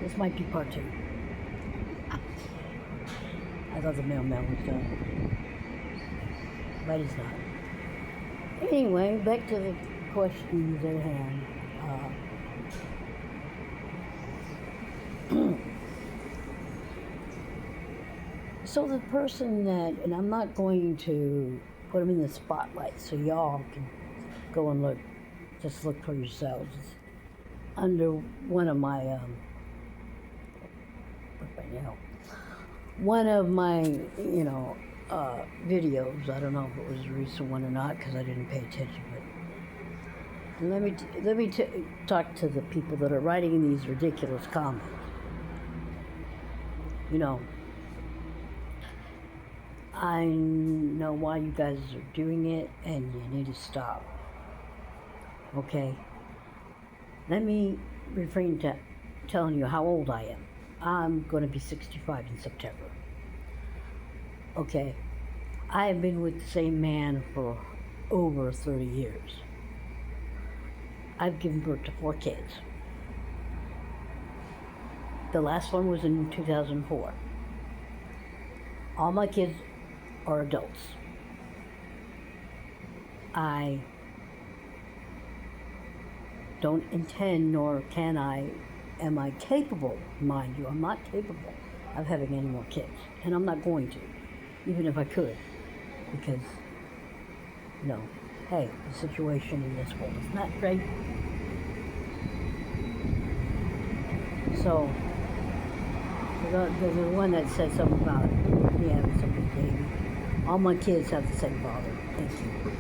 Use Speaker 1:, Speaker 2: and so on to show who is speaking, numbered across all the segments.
Speaker 1: This might be part two. I thought the mailman was done, but he's not. Anyway, back to the questions at hand. So the person that, and I'm not going to put them in the spotlight so y'all can go and look, just look for yourselves. It's under one of my, one of my, videos. I don't know if it was a recent one or not because I didn't pay attention, but let me talk to the people that are writing these ridiculous comments. I know why you guys are doing it, and you need to stop. Okay? Let me refrain to telling you how old I am. I'm going to be 65 in September. Okay? I have been with the same man for over 30 years. I've given birth to 4 kids. The last one was in 2004. All my kids are adults. I don't intend, nor am I capable, mind you, I'm not capable of having any more kids. And I'm not going to, even if I could, because, hey, the situation in this world is not great. So, the one that said something about me having somebody's baby, all my kids have the same father. Thank you.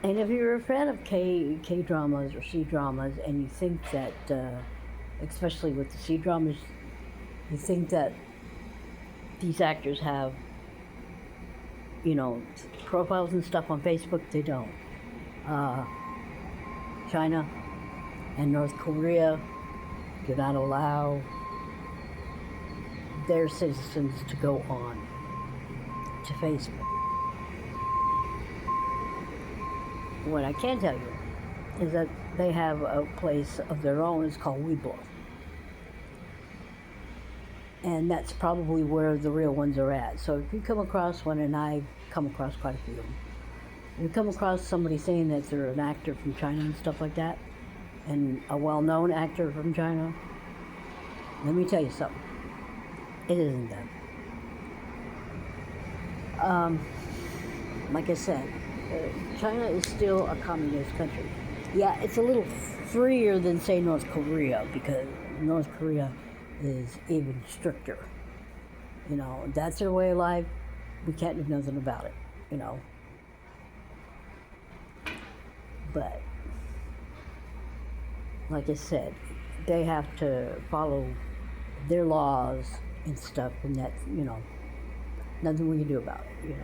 Speaker 1: And if you're a fan of K-dramas or C-dramas, and you think that, especially with the C-dramas, you think that these actors have, profiles and stuff on Facebook, they don't. China and North Korea do not allow their citizens to go on to Facebook. What I can tell you is that they have a place of their own. It's called Weibo. And that's probably where the real ones are at. So if you come across one, and I've come across quite a few of them, if you come across somebody saying that they're an actor from China and stuff like that, and a well-known actor from China, let me tell you something. It isn't them. Like I said, China is still a communist country. Yeah, it's a little freer than, say, North Korea, because North Korea is even stricter. That's their way of life. We can't do nothing about it, But, like I said, they have to follow their laws and stuff, and that's, nothing we can do about it,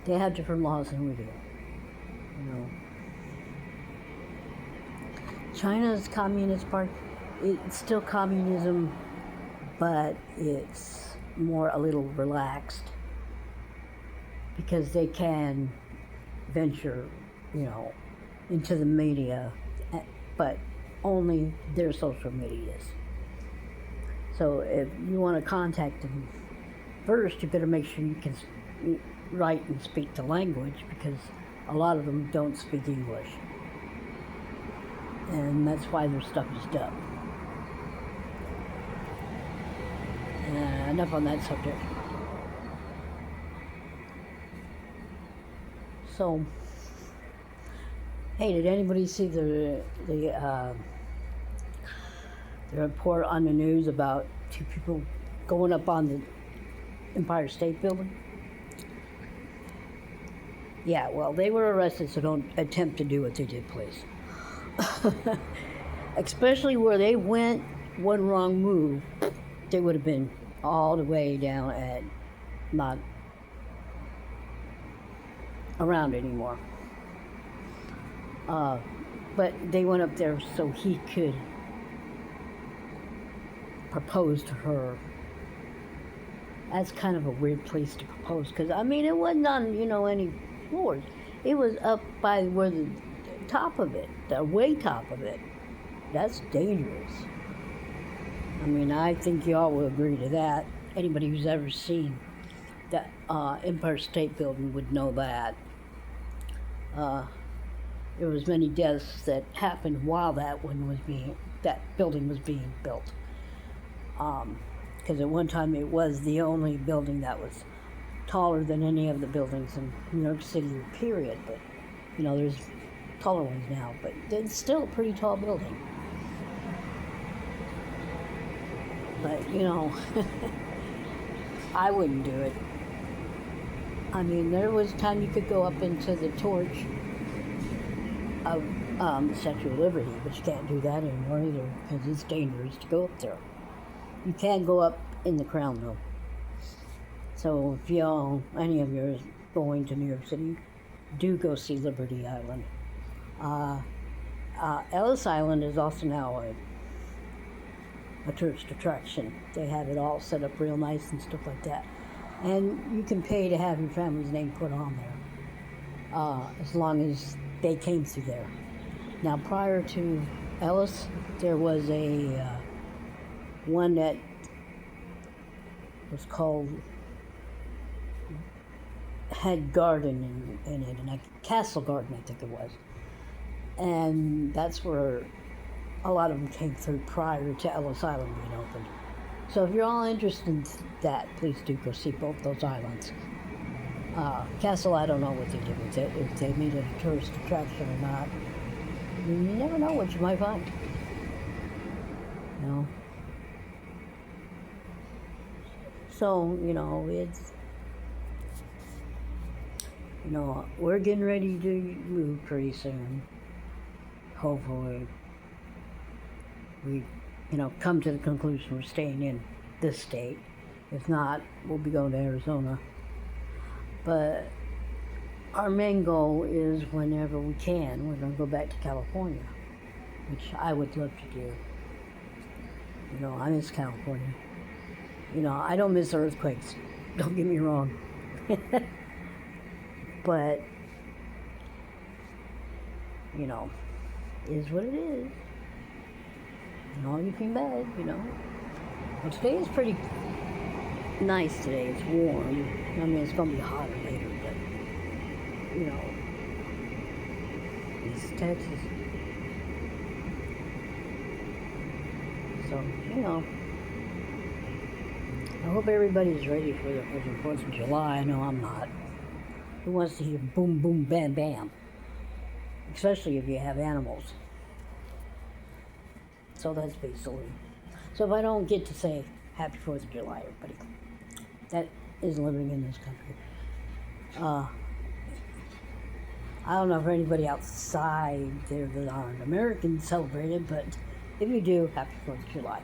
Speaker 1: They have different laws than we do, China's Communist Party, it's still communism, but it's more a little relaxed, because they can venture, into the media, but only their social medias. So if you want to contact them first, you better make sure you can write and speak the language, because a lot of them don't speak English. And that's why their stuff is dumb. Enough on that subject. So, hey, did anybody see the report on the news about 2 people going up on the Empire State Building? Yeah, well, they were arrested, so don't attempt to do what they did, please. Especially where they went, one wrong move, they would have been all the way down at not around anymore. But they went up there so he could propose to her. That's kind of a weird place to propose, because, it wasn't on, any floors. It was up by where the top of it, the way top of it. That's dangerous. I mean, I think y'all will agree to that. Anybody who's ever seen the Empire State Building would know that. There was many deaths that happened while that building was being built. Because at one time it was the only building that was taller than any of the buildings in New York City, period. But there's taller ones now, but it's still a pretty tall building. But I wouldn't do it. I mean, there was a time you could go up into the torch of the Statue of Liberty, but you can't do that anymore either because it's dangerous to go up there. You can go up in the Crown though. So if any of you are going to New York City, do go see Liberty Island. Ellis Island is also now a tourist attraction. They have it all set up real nice and stuff like that. And you can pay to have your family's name put on there, as long as they came through there. Now, prior to Ellis, there was one that was called, had garden in it, and Castle Garden, I think it was. And that's where a lot of them came through prior to Ellis Island being opened. So if you're all interested in that, please do go see both those islands. Castle, I don't know what they did with it, if they made it a tourist attraction or not. You never know what you might find. So, it's, we're getting ready to move pretty soon. Hopefully, we, come to the conclusion we're staying in this state. If not, we'll be going to Arizona. But our main goal is whenever we can, we're going to go back to California, which I would love to do. I miss California. I don't miss earthquakes. Don't get me wrong. But, is what it is. All you can beg, Well, today is pretty nice today. It's warm. I mean, it's going to be hotter later, but, it's Texas. So, I hope everybody's ready for the 4th of July. I know I'm not. Who wants to hear boom, boom, bam, bam? Especially if you have animals. So that's basically. So if I don't get to say Happy 4th of July, everybody that is living in this country. I don't know if anybody outside there that aren't Americans celebrate it, but if you do, Happy 4th of July.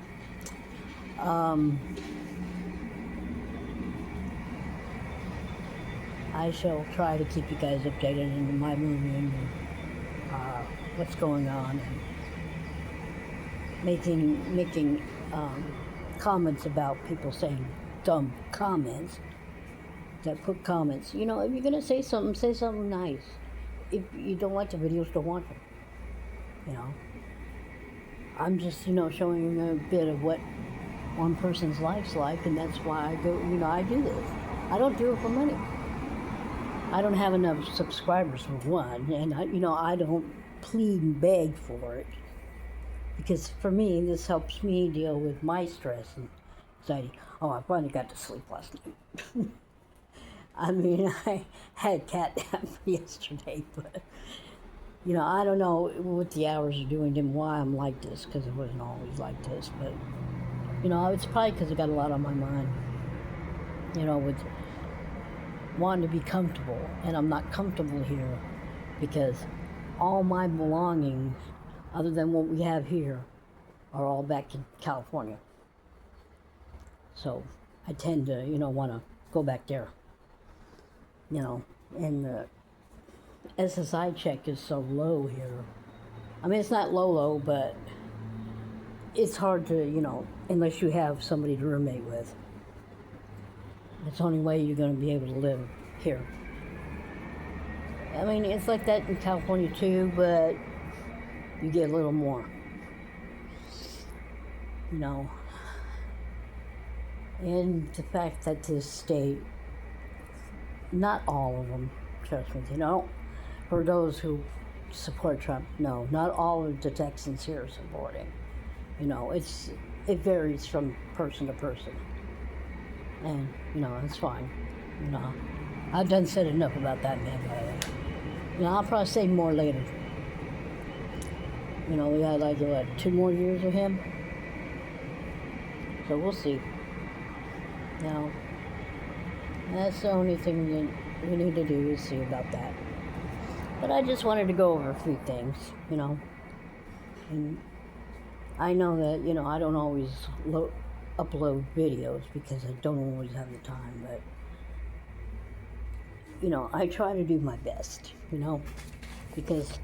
Speaker 1: I shall try to keep you guys updated in my movement and what's going on, and making comments about people saying dumb comments that put comments. If you're gonna say something nice. If you don't like the videos, don't watch them. I'm just showing a bit of what one person's life's like, and that's why I go. I do this. I don't do it for money. I don't have enough subscribers for one, and I don't plead and beg for it, because for me this helps me deal with my stress and anxiety. Oh, I finally got to sleep last night. I mean, I had cat nap yesterday, but I don't know what the hours are doing and why I'm like this, because it wasn't always like this, but it's probably because I got a lot on my mind, with wanting to be comfortable, and I'm not comfortable here because all my belongings, other than what we have here, are all back in California. So I tend to, want to go back there. And the SSI check is so low here. I mean, it's not low, but it's hard to, unless you have somebody to roommate with. It's the only way you're going to be able to live here. I mean, it's like that in California too, but you get a little more. You know, and the fact that this state, not all of them, trust me, you know, for those who support Trump, no, not all of the Texans here are supporting. You know, it varies from person to person, and you know, it's fine. You know, I've done said enough about that man, by the way. You know, I'll probably say more later. You know, we had like, what, 2 more years of him? So we'll see. You know, that's the only thing that we need to do is see about that. But I just wanted to go over a few things, you know. And I know that, you know, I don't always upload videos because I don't always have the time, but, you know, I try to do my best, you know, because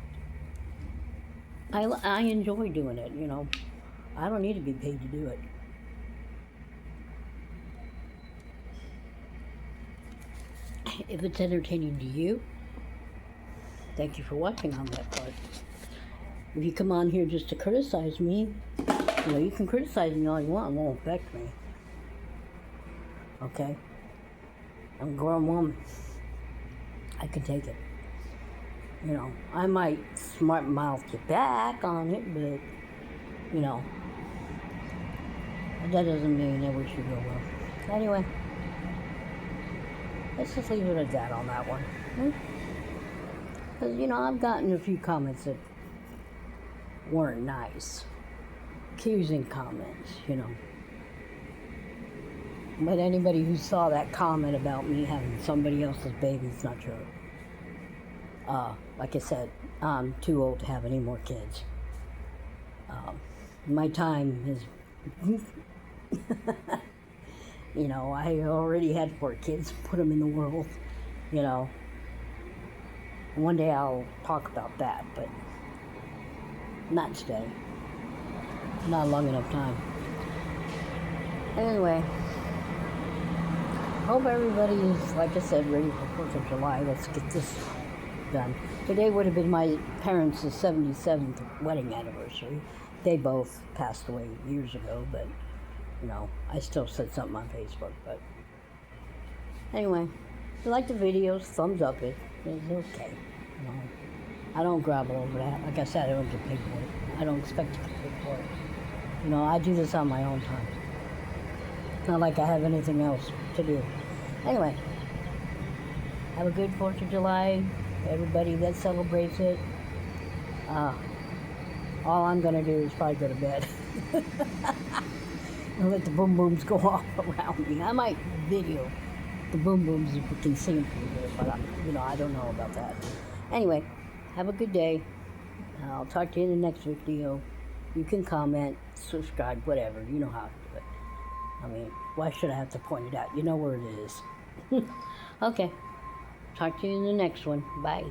Speaker 1: I enjoy doing it, you know. I don't need to be paid to do it. If it's entertaining to you, thank you for watching on that part. If you come on here just to criticize me, you know, you can criticize me all you want, it won't affect me. Okay? I'm a grown woman. I can take it. You know, I might smart mouth you back on it, but, you know, that doesn't mean that we should go well. Anyway, let's just leave it at that on that one. Because, you know, I've gotten a few comments that weren't nice. Accusing comments, you know. But anybody who saw that comment about me having somebody else's baby is not true. Like I said, I'm too old to have any more kids. My time is... You know, I already had 4 kids, put them in the world, you know. One day I'll talk about that, but not today. Not a long enough time. Anyway, hope everybody is, like I said, ready for 4th of July. Let's get this done. Today would have been my parents' 77th wedding anniversary. They both passed away years ago, but, you know, I still said something on Facebook, but anyway, if you like the videos, thumbs up it. It's okay. You know, I don't grapple over that. Like I said, I don't get paid for it. I don't expect to get paid for it. You know, I do this on my own time. It's not like I have anything else to do. Anyway, have a good 4th of July. Everybody that celebrates it. All I'm going to do is probably go to bed. And let the boom booms go off around me. I might video the boom booms if we can see them pretty good, but you know, I don't know about that. Anyway, have a good day. I'll talk to you in the next video. You can comment, subscribe, whatever. You know how to do it. I mean, why should I have to point it out? You know where it is. Okay. Talk to you in the next one. Bye.